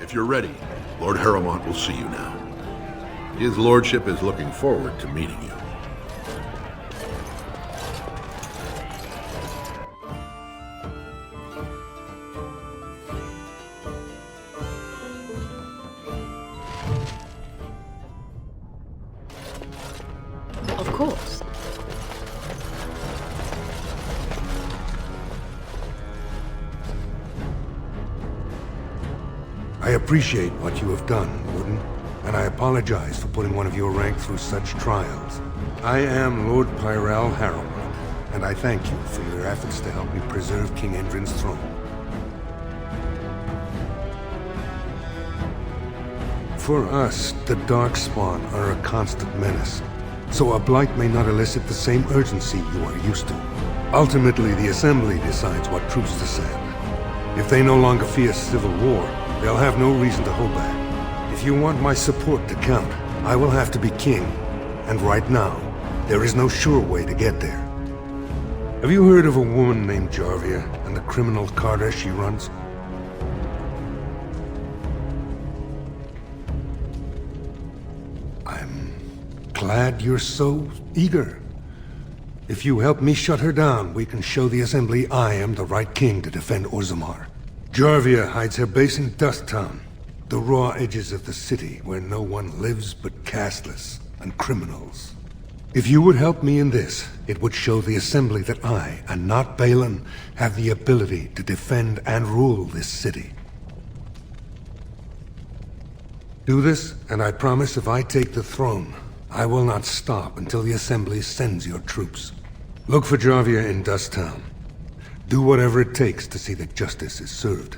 If you're ready, Lord Harrowmont will see you now. His lordship is looking forward to meeting you. Of course. I appreciate what you have done, Warden, and I apologize for putting one of your rank through such trials. I am Lord Pyrell Harrowmont, and I thank you for your efforts to help me preserve King Endrin's throne. For us, the Darkspawn are a constant menace, so a blight may not elicit the same urgency you are used to. Ultimately, the Assembly decides what troops to send. If they no longer fear civil war, they'll have no reason to hold back. If you want my support to count, I will have to be king. And right now, there is no sure way to get there. Have you heard of a woman named Jarvia and the criminal Carta she runs? I'm glad you're so eager. If you help me shut her down, we can show the Assembly I am the right king to defend Orzammar. Jarvia hides her base in Dust Town, the raw edges of the city where no one lives but castless and criminals. If you would help me in this, it would show the Assembly that I, and not Balin, have the ability to defend and rule this city. Do this, and I promise if I take the throne, I will not stop until the Assembly sends your troops. Look for Jarvia in Dust Town. Do whatever it takes to see that justice is served.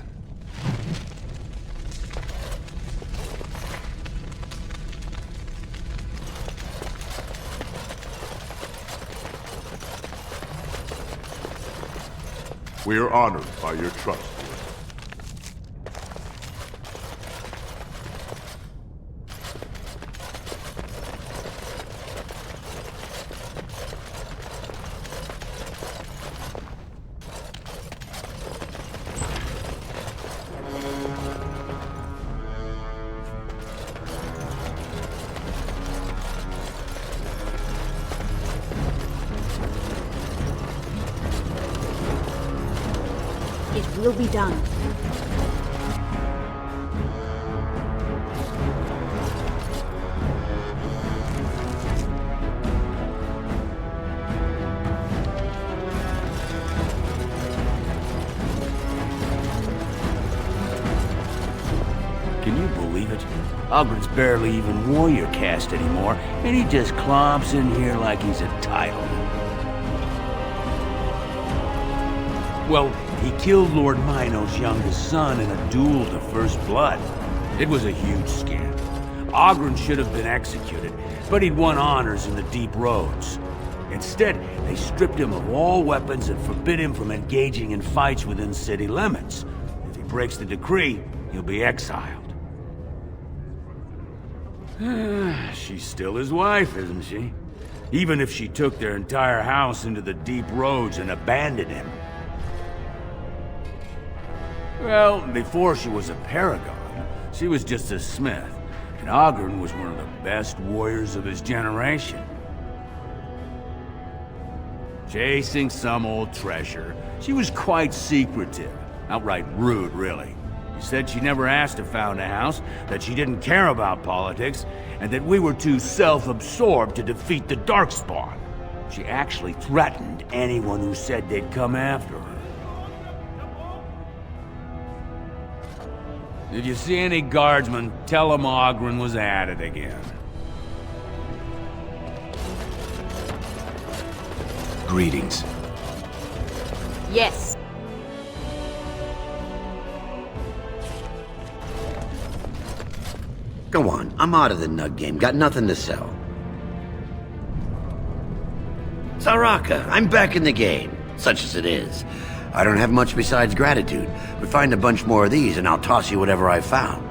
We are honored by your trust. It will be done. Can you believe it? Ogren's barely even warrior caste anymore, and he just clomps in here like he's a title. Well, he killed Lord Mino's youngest son in a duel to first blood. It was a huge scandal. Ogren should have been executed, but he'd won honors in the deep roads. Instead, they stripped him of all weapons and forbid him from engaging in fights within city limits. If he breaks the decree, he'll be exiled. She's still his wife, isn't she? Even if she took their entire house into the deep roads and abandoned him. Well, before she was a paragon, she was just a smith, and Ogren was one of the best warriors of his generation. Chasing some old treasure, she was quite secretive, outright rude, really. She said she never asked if found a house, that she didn't care about politics, and that we were too self-absorbed to defeat the Darkspawn. She actually threatened anyone who said they'd come after her. If you see any guardsmen, tell them Ogren was at it again. Greetings. Yes. Go on, I'm out of the nug game. Got nothing to sell. Saraka, I'm back in the game, such as it is. I don't have much besides gratitude, but find a bunch more of these and I'll toss you whatever I found.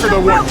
the work!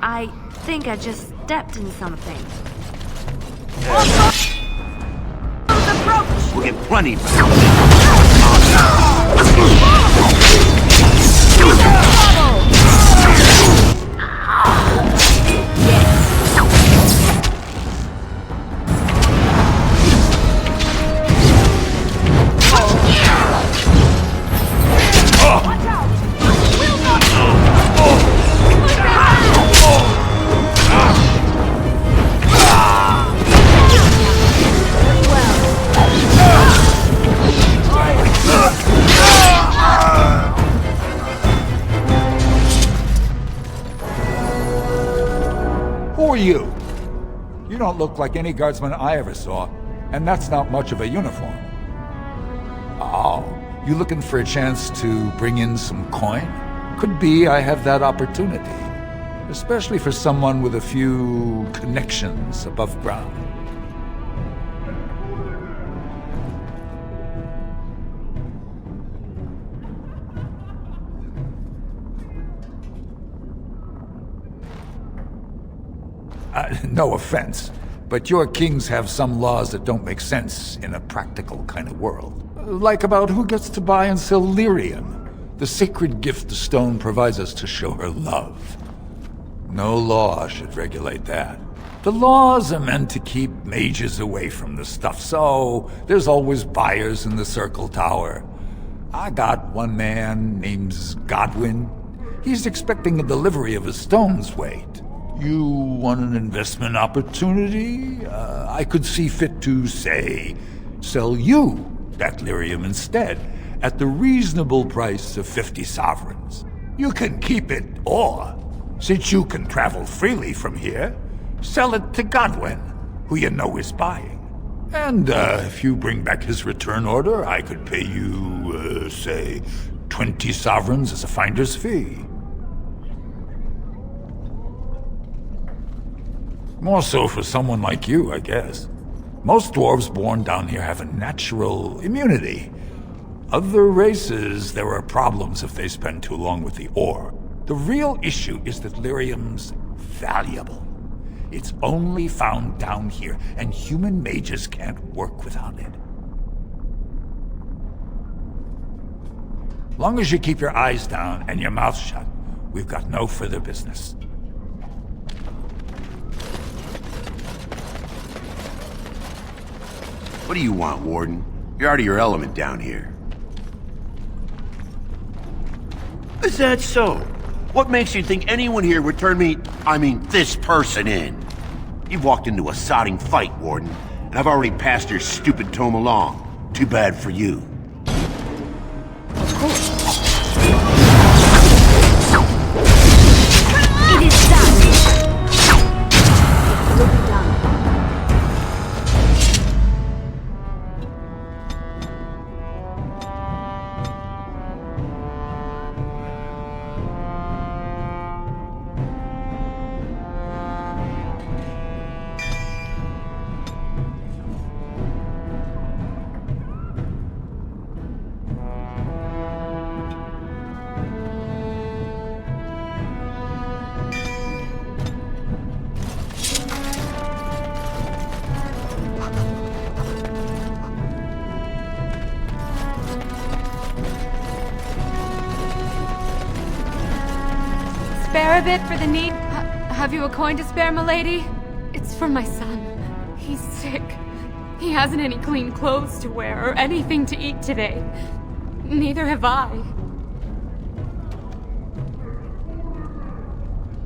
I think I just stepped in something. We'll get plenty back. Who are you? You don't look like any guardsman I ever saw, and that's not much of a uniform. Oh, you looking for a chance to bring in some coin? Could be I have that opportunity, especially for someone with a few connections above ground. No offense, but your kings have some laws that don't make sense in a practical kind of world. Like about who gets to buy and sell lyrium, the sacred gift the stone provides us to show her love. No law should regulate that. The laws are meant to keep mages away from the stuff, so there's always buyers in the Circle Tower. I got one man named Godwin. He's expecting a delivery of a stone's weight. You want an investment opportunity? I could see fit to, say, sell you that lyrium instead, at the reasonable price of 50 sovereigns. You can keep it, or, since you can travel freely from here, sell it to Godwin, who you know is buying. And if you bring back his return order, I could pay you, say, 20 sovereigns as a finder's fee. More so for someone like you, I guess. Most dwarves born down here have a natural immunity. Other races, there are problems if they spend too long with the ore. The real issue is that lyrium's valuable. It's only found down here, and human mages can't work without it. Long as you keep your eyes down and your mouth shut, we've got no further business. What do you want, Warden? You're out of your element down here. Is that so? What makes you think anyone here would turn me, this person in? You've walked into a sodding fight, Warden, and I've already passed your stupid tome along. Too bad for you. Of course. It is done! It will be done. spare a bit for the need? Have you a coin to spare, milady? It's for my son. He's sick. He hasn't any clean clothes to wear or anything to eat today. Neither have I.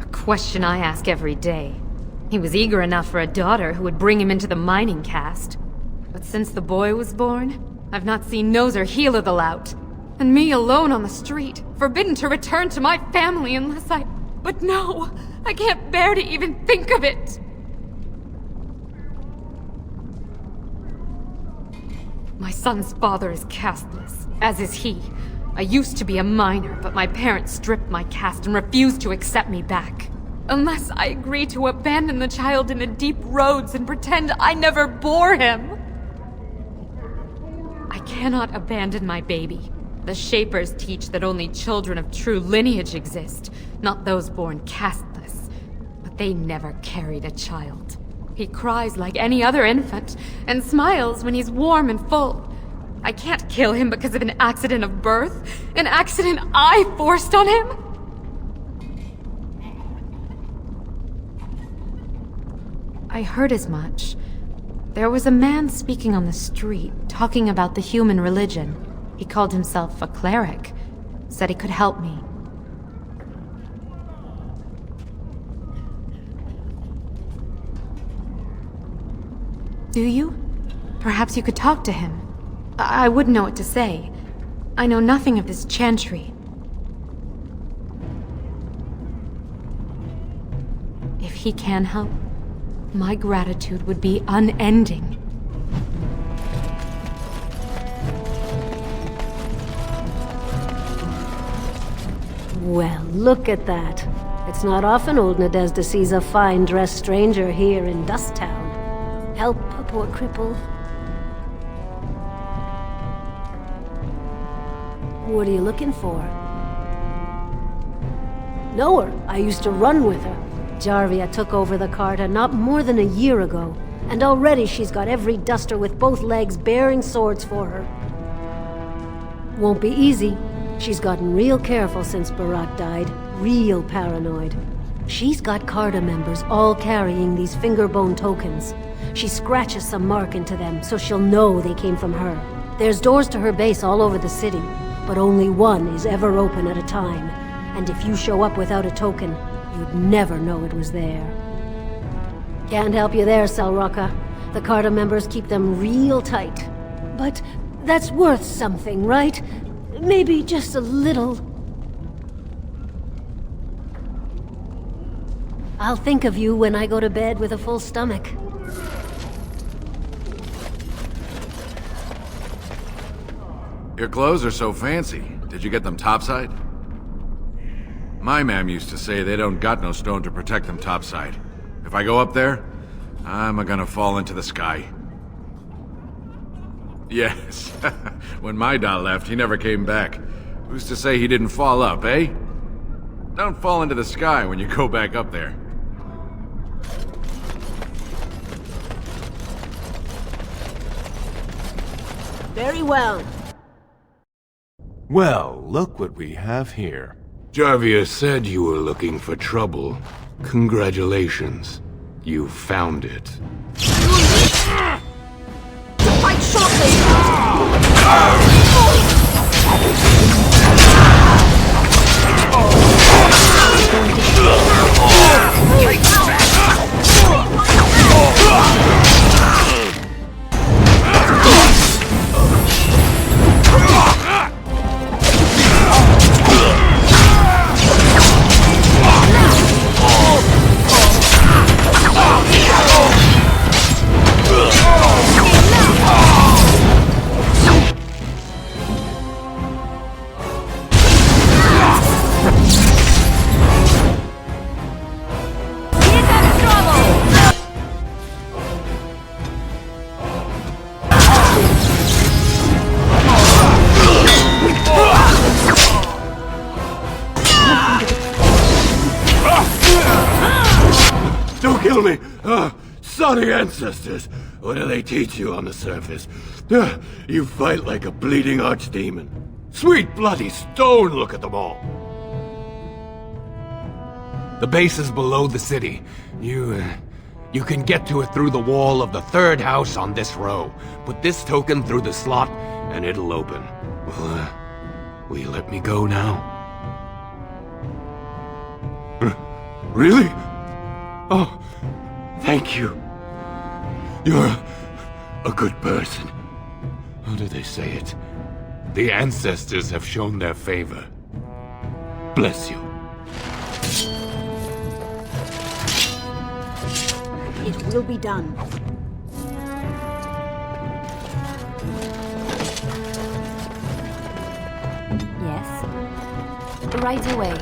A question I ask every day. He was eager enough for a daughter who would bring him into the mining caste. But since the boy was born, I've not seen nose or heel of the lout. And me alone on the street, forbidden to return to my family unless I... But no! I can't bear to even think of it! My son's father is casteless, as is he. I used to be a miner, but my parents stripped my caste and refused to accept me back. Unless I agree to abandon the child in the deep roads and pretend I never bore him. I cannot abandon my baby. The Shapers teach that only children of true lineage exist, not those born casteless. But they never carried a child. He cries like any other infant, and smiles when he's warm and full. I can't kill him because of an accident of birth, an accident I forced on him! I heard as much. There was a man speaking on the street, talking about the human religion. He called himself a cleric. Said he could help me. Do you? Perhaps you could talk to him. I wouldn't know what to say. I know nothing of this chantry. If he can help, my gratitude would be unending. Well, look at that. It's not often old Nadezhda sees a fine-dressed stranger here in Dust Town. Help a poor cripple. What are you looking for? Know her. I used to run with her. Jarvia took over the Carta not more than a year ago, and already she's got every duster with both legs bearing swords for her. Won't be easy. She's gotten real careful since Barak died. Real paranoid. She's got Carta members all carrying these fingerbone tokens. She scratches some mark into them so she'll know they came from her. There's doors to her base all over the city, but only one is ever open at a time. And if you show up without a token, you'd never know it was there. Can't help you there, Selrocka. The Carta members keep them real tight. But that's worth something, right? Maybe just a little. I'll think of you when I go to bed with a full stomach. Your clothes are so fancy. Did you get them topside? My mam used to say they don't got no stone to protect them topside. If I go up there, I'm gonna fall into the sky. Yes, when my da left, he never came back. Who's to say he didn't fall up, eh? Don't fall into the sky when you go back up there. Very well. Well, look what we have here. Jarvia said you were looking for trouble. Congratulations. You found it. Fight shortly! Don't kill me! Sorry ancestors! What do they teach you on the surface? You fight like a bleeding archdemon. Sweet bloody stone, look at them all! The base is below the city. You can get to it through the wall of the third house on this row. Put this token through the slot, and it'll open. Well, will you let me go now? Really? Oh, thank you. You're a good person. How do they say it? The ancestors have shown their favor. Bless you. It will be done. Yes? Right away.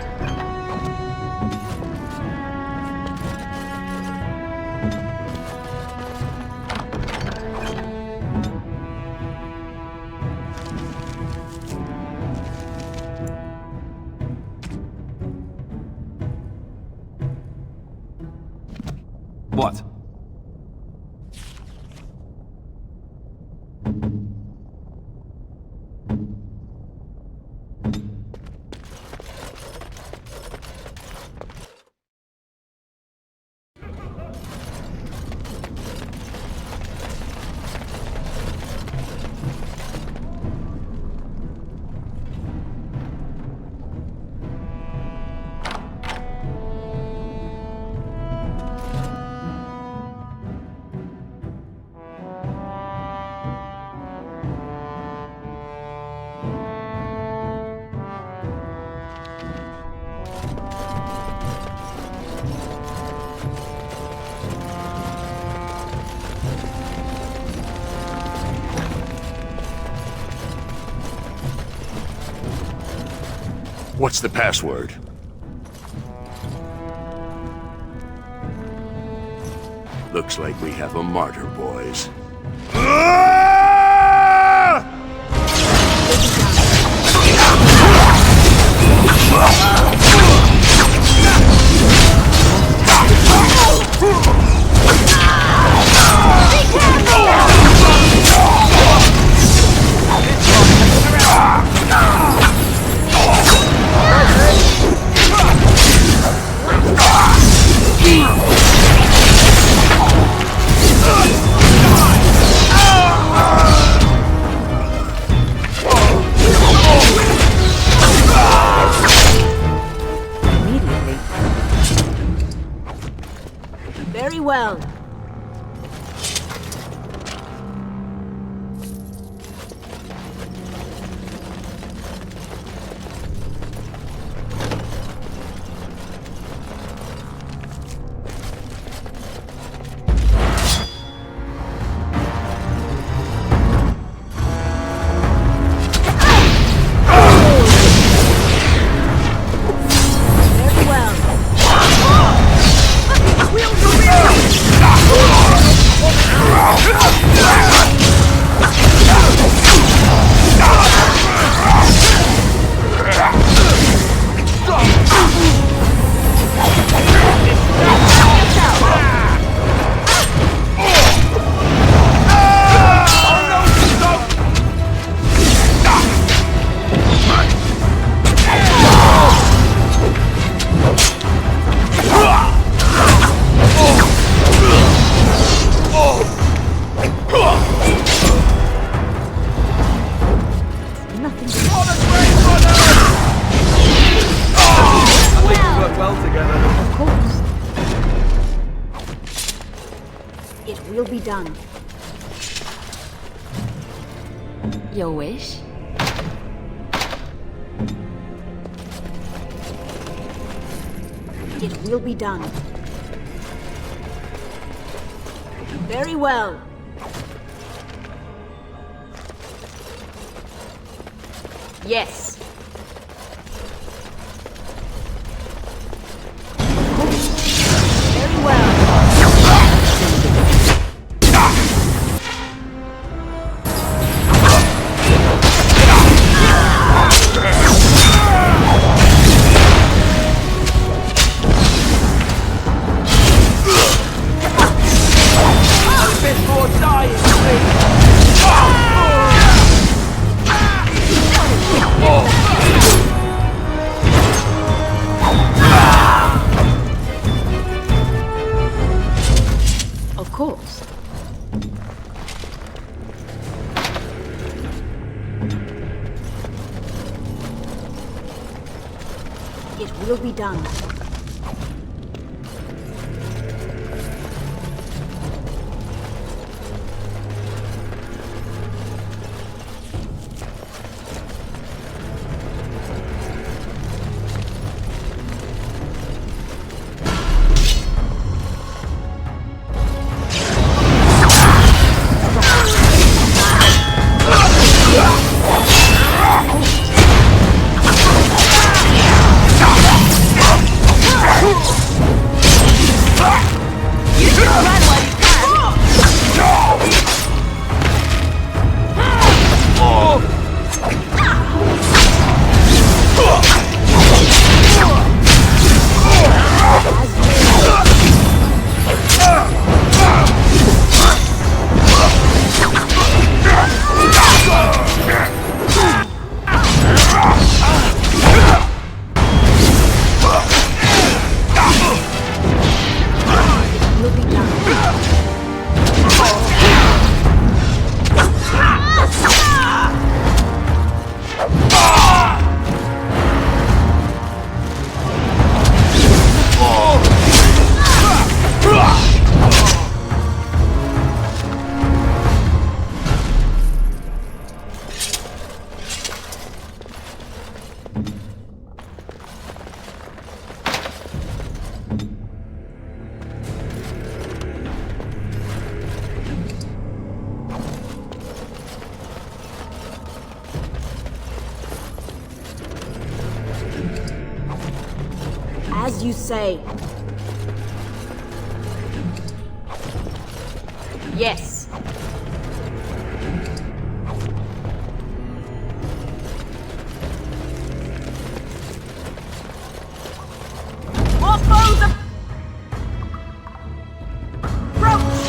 What? What's the password? Looks like we have a martyr, boys. Very well. Will be done. Your wish? It will be done. Very well. Yes. Very well. Oh! It will be done. As you say. Yes. More foes approach!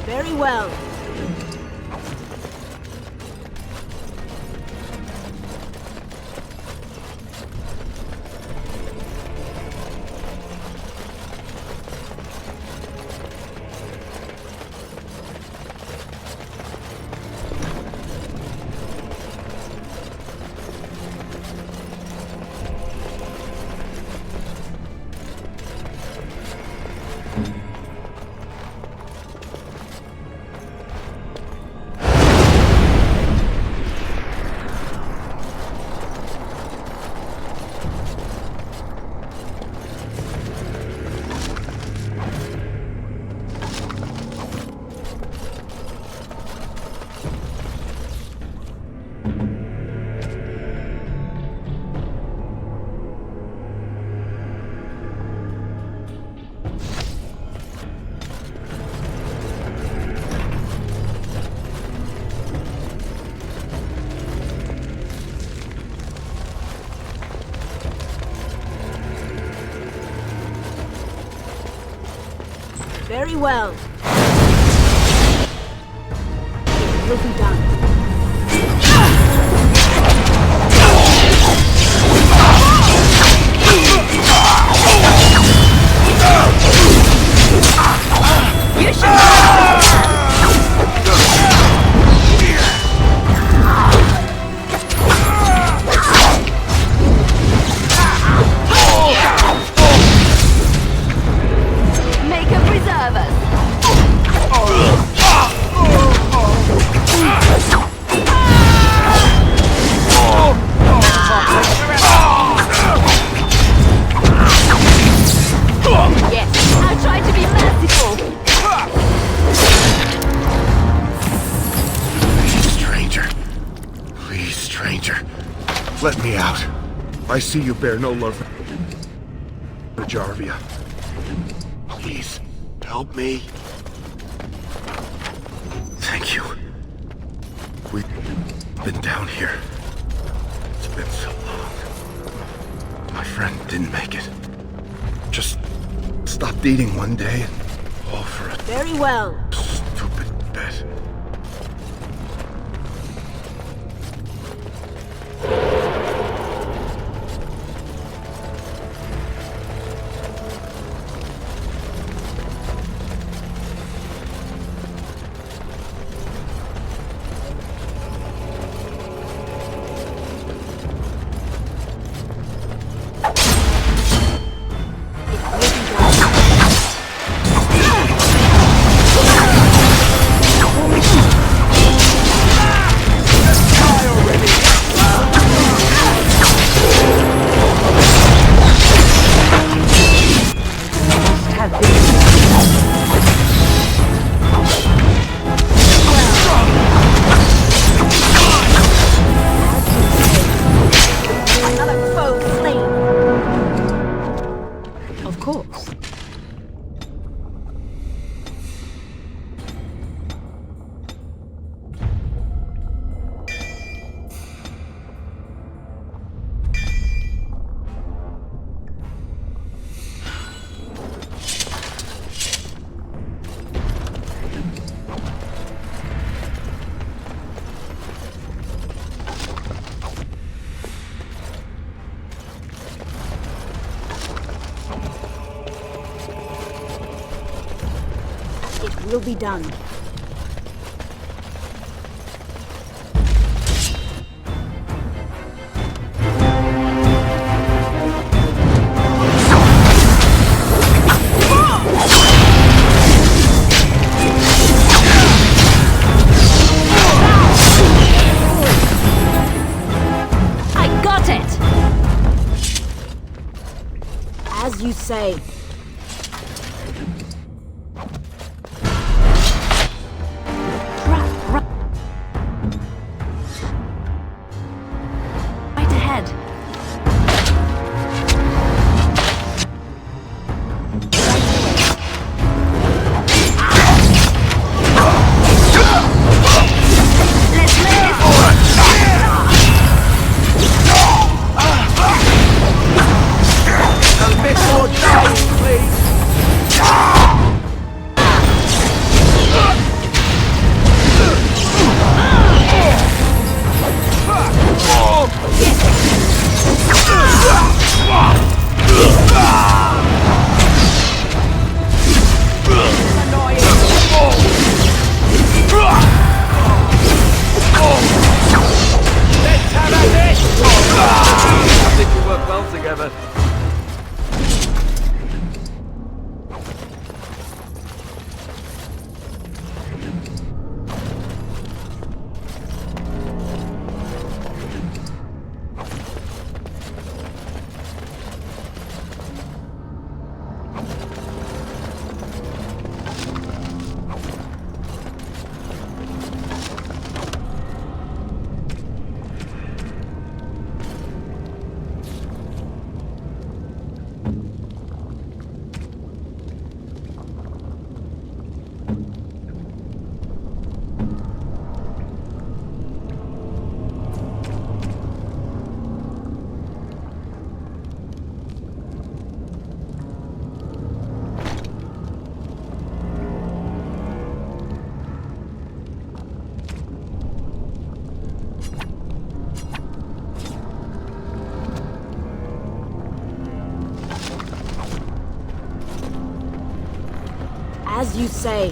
Very well. Very well. It will be done. You should make him preserve us. Yes, I tried to be merciful. Stranger. Please, stranger. Let me out. I see you bear no love for Jarvia. Please, help me. Thank you. We've been down here. It's been so long. My friend didn't make it. Just stopped eating one day and all for a Very well. stupid bet. Another foe slain. Of course. It will be done. I got it! As you say. Right ahead. Let's live! As you say.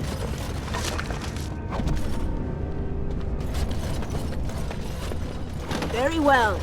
Very well.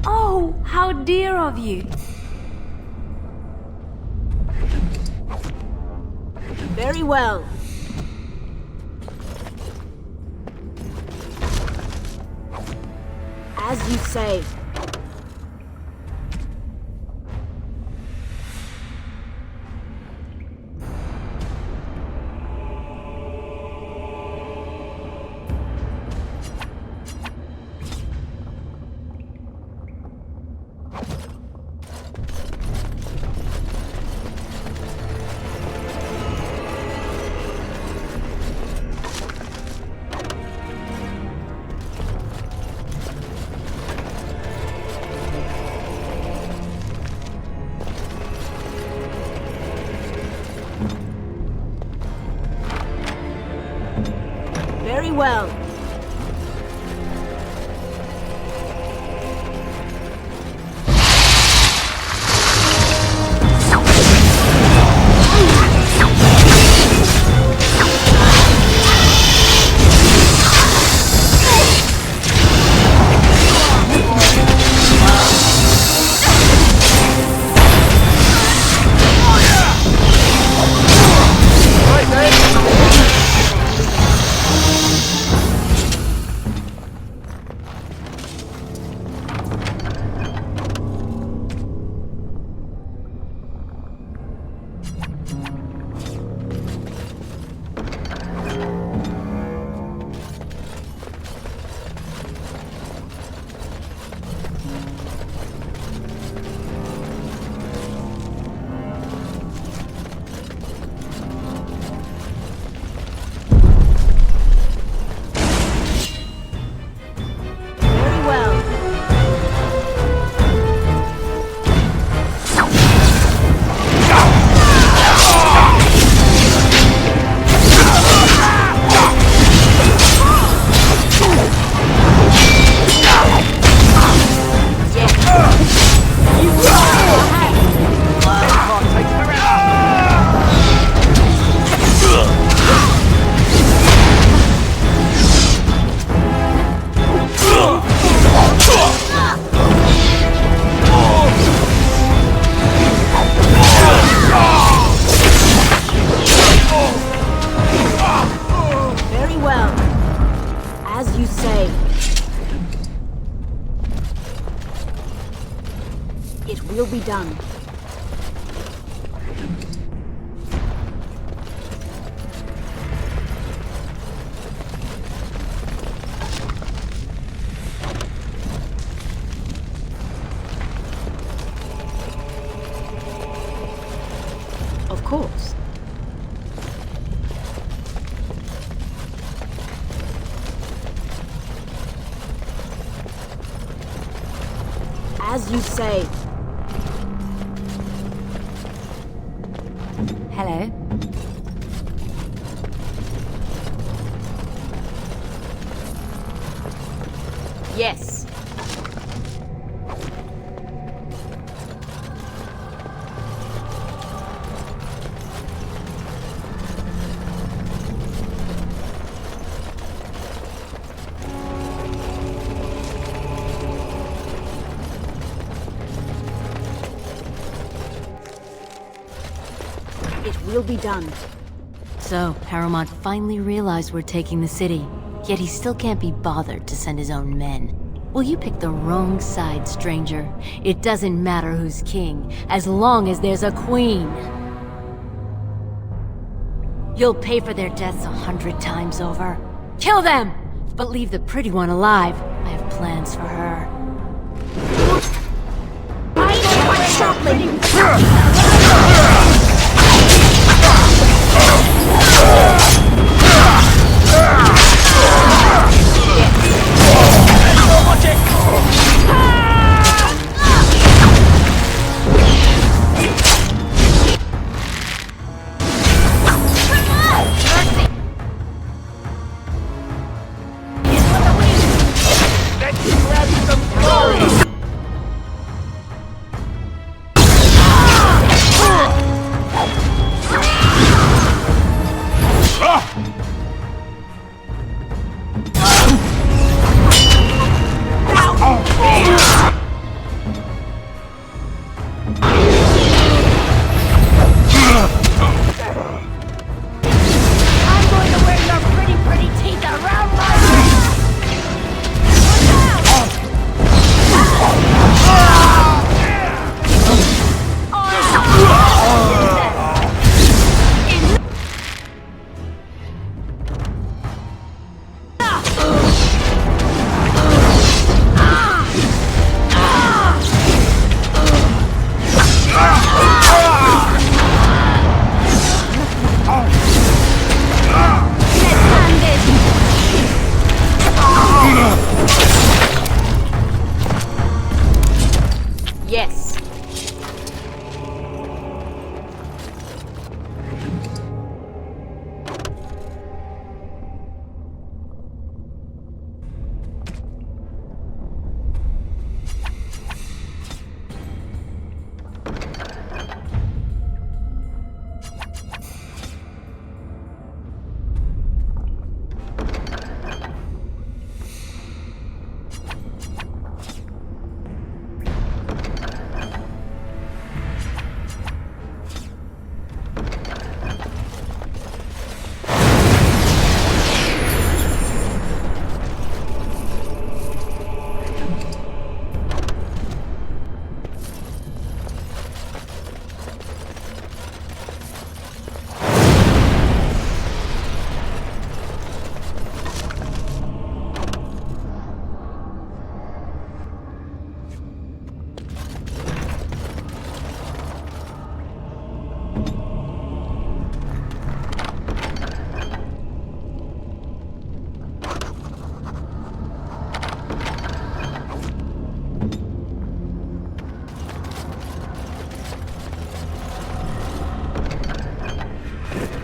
Oh, how dear of you. Very well. As you say. Very well. done. Of course. As you say. Hello? Yes. It will be done. So, Paramount finally realized we're taking the city, yet he still can't be bothered to send his own men. Well, you picked the wrong side, stranger. It doesn't matter who's king, as long as there's a queen. You'll pay for their deaths 100 times over. Kill them! But leave the pretty one alive. I have plans for her. Yes.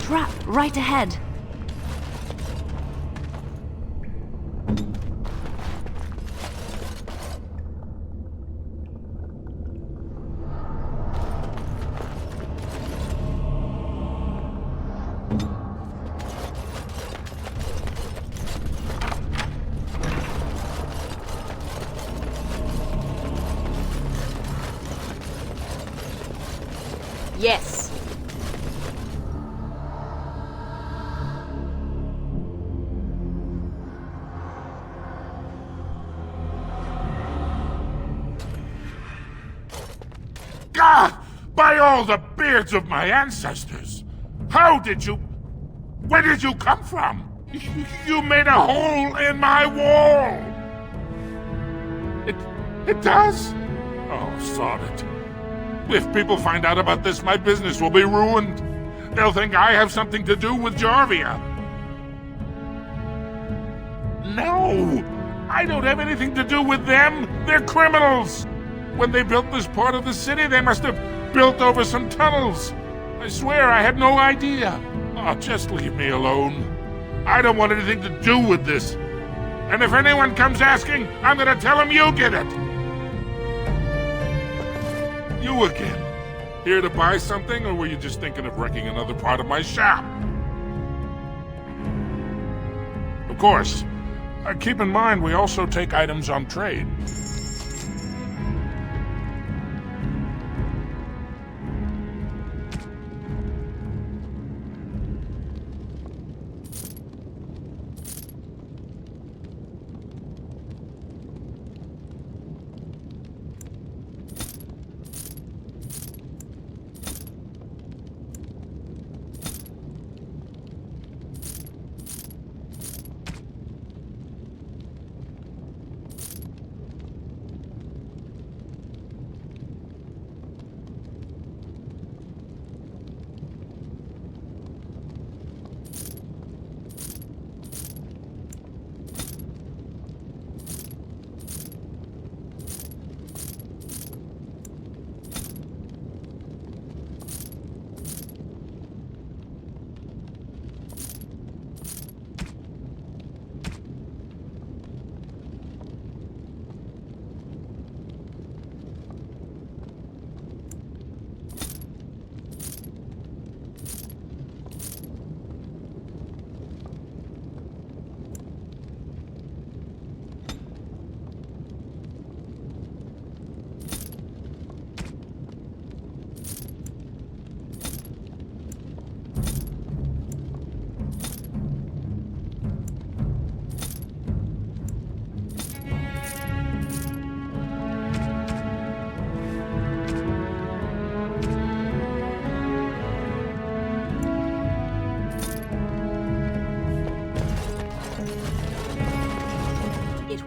Trap, right ahead. Yes. By all the beards of my ancestors! How did you... Where did you come from? You made a hole in my wall! It does? Oh, sod it. If people find out about this, my business will be ruined. They'll think I have something to do with Jarvia. No! I don't have anything to do with them! They're criminals! When they built this part of the city, they must have built over some tunnels. I swear I had no idea. Oh, just leave me alone. I don't want anything to do with this. And if anyone comes asking, I'm gonna tell them you did it. You again. Here to buy something, or were you just thinking of wrecking another part of my shop? Of course. Keep in mind, we also take items on trade.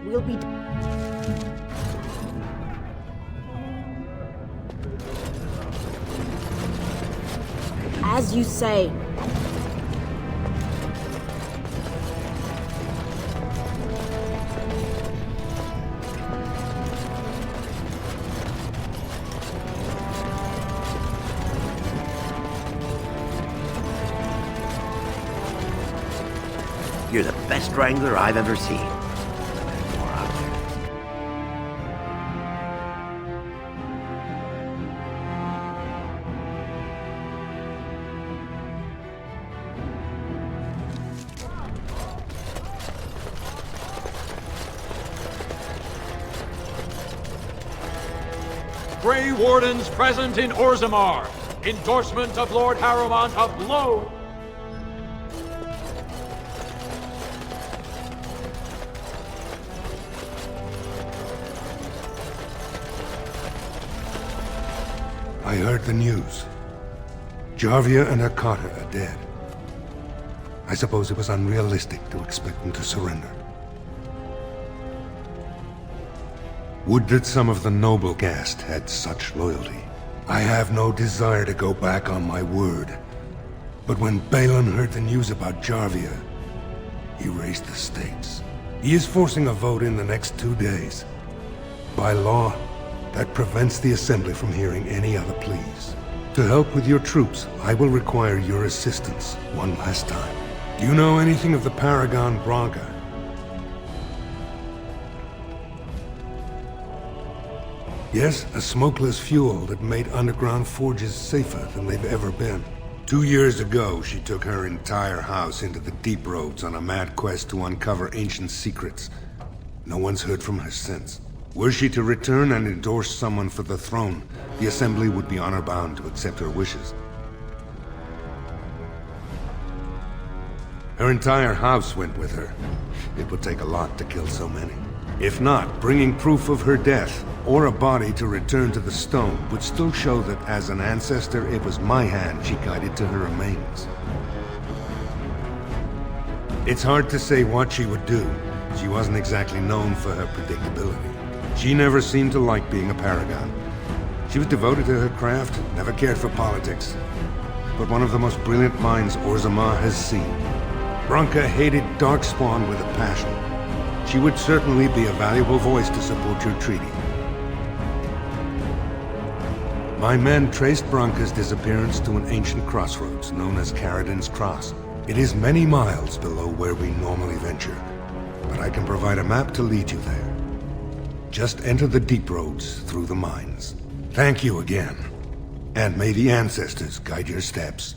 Will be... As you say. You're the best wrangler I've ever seen. Grey Wardens present in Orzammar. Endorsement of Lord Harrowmont of Low. I heard the news. Jarvia and her Carta are dead. I suppose it was unrealistic to expect them to surrender. Would that some of the noble caste had such loyalty. I have no desire to go back on my word. But when Balin heard the news about Jarvia, he raised the stakes. He is forcing a vote in the next 2 days. By law, that prevents the Assembly from hearing any other pleas. To help with your troops, I will require your assistance one last time. Do you know anything of the Paragon Braga? Yes, a smokeless fuel that made underground forges safer than they've ever been. 2 years ago, she took her entire house into the deep roads on a mad quest to uncover ancient secrets. No one's heard from her since. Were she to return and endorse someone for the throne, the Assembly would be honor-bound to accept her wishes. Her entire house went with her. It would take a lot to kill so many. If not, bringing proof of her death, or a body to return to the stone, would still show that as an ancestor, it was my hand she guided to her remains. It's hard to say what she would do. She wasn't exactly known for her predictability. She never seemed to like being a paragon. She was devoted to her craft, never cared for politics. But one of the most brilliant minds Orzammar has seen. Branka hated Darkspawn with a passion. She would certainly be a valuable voice to support your treaty. My men traced Branka's disappearance to an ancient crossroads known as Caradin's Cross. It is many miles below where we normally venture, but I can provide a map to lead you there. Just enter the deep roads through the mines. Thank you again, and may the ancestors guide your steps.